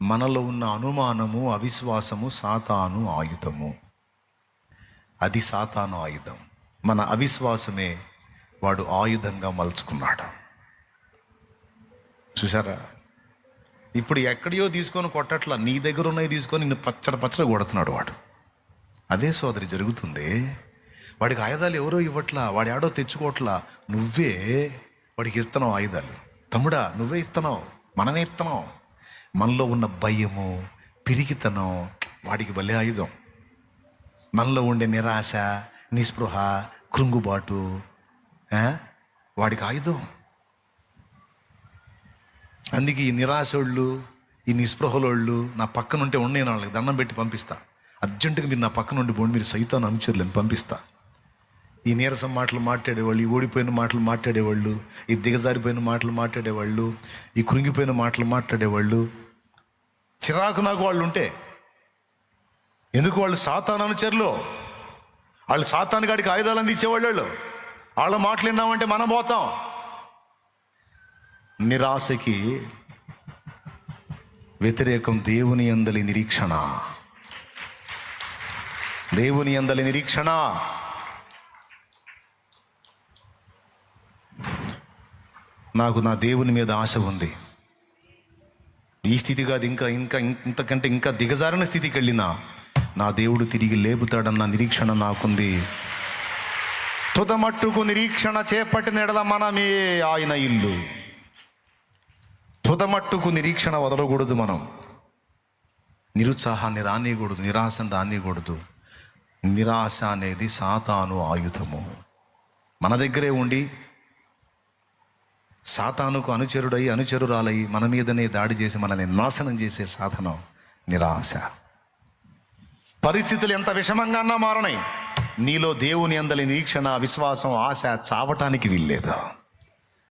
మనలో ఉన్న అనుమానము, అవిశ్వాసము సాతాను ఆయుధము. అది సాతాను ఆయుధం. మన అవిశ్వాసమే వాడు ఆయుధంగా మలుచుకున్నాడు. చూసారా? ఇప్పుడు ఎక్కడియో తీసుకొని కొట్టట్లా, నీ దగ్గర ఉన్నవి తీసుకొని నిన్ను పచ్చడి కొడుతున్నాడు వాడు. అదే సోదరి జరుగుతుంది. వాడికి ఆయుధాలు ఎవరో ఇవ్వట్లా, వాడి ఆడో తెచ్చుకోవట్లా, నువ్వే వాడికి ఇస్తున్నావు ఆయుధాలు. తమ్ముడా, నువ్వే ఇస్తున్నావు, మనమే ఇస్తున్నావు. మనలో ఉన్న భయము, పిరికితనం వాడికి భలే ఆయుధం. మనలో ఉండే నిరాశ, నిస్పృహ, కృంగుబాటు వాడికి ఆయుధం. అందుకే ఈ నిరాశోళ్ళు, ఈ నిస్పృహలోళ్ళు నా పక్కన ఉంటే ఉండే వాళ్ళకి దండం పెట్టి పంపిస్తా. అర్జెంటుగా మీరు నా పక్కన ఉండి పోండి, మీరు సైతాను అనుచరులని పంపిస్తా. ఈ నీరసం మాటలు మాట్లాడేవాళ్ళు, ఈ ఓడిపోయిన మాటలు మాట్లాడేవాళ్ళు, ఈ దిగజారిపోయిన మాటలు మాట్లాడేవాళ్ళు, ఈ కృంగిపోయిన మాటలు మాట్లాడేవాళ్ళు, చిరాకు నాకు వాళ్ళు ఉంటే. ఎందుకు? వాళ్ళు సాతాను అనుచరులు, వాళ్ళు సాతాను గాడికి ఆయుధాలు అందించేవాళ్ళు. వాళ్ళ మాటలు విన్నామంటే మనం పోతాం. నిరాశకి వ్యతిరేకం దేవుని యందలి నిరీక్షణ. దేవుని యందలి నిరీక్షణ. నాకు నా దేవుని మీద ఆశ ఉంది. ఈ స్థితి కాదు, ఇంతకంటే ఇంకా దిగజారిన స్థితికి వెళ్ళినా నా దేవుడు తిరిగి లేపుతాడన్న నిరీక్షణ నాకుంది. తుదమట్టుకు నిరీక్షణ చేపట్టిన ఎడల మనమే ఆయన ఇల్లు. తుదమట్టుకు నిరీక్షణ వదలకూడదు. మనం నిరుత్సాహాన్ని రానియకూడదు, నిరాశను రానియకూడదు. నిరాశ అనేది సాతాను ఆయుధము. మన దగ్గరే ఉండి సాతానుకు అనుచరుడై, అనుచరురాలై మన మీదనే దాడి చేసి మనల్ని నాశనం చేసే సాధనం నిరాశ. పరిస్థితులు ఎంత విషమంగా మారనాయి, నీలో దేవుని యందలి నిరీక్షణ, విశ్వాసం, ఆశ చావటానికి వీల్లేదు.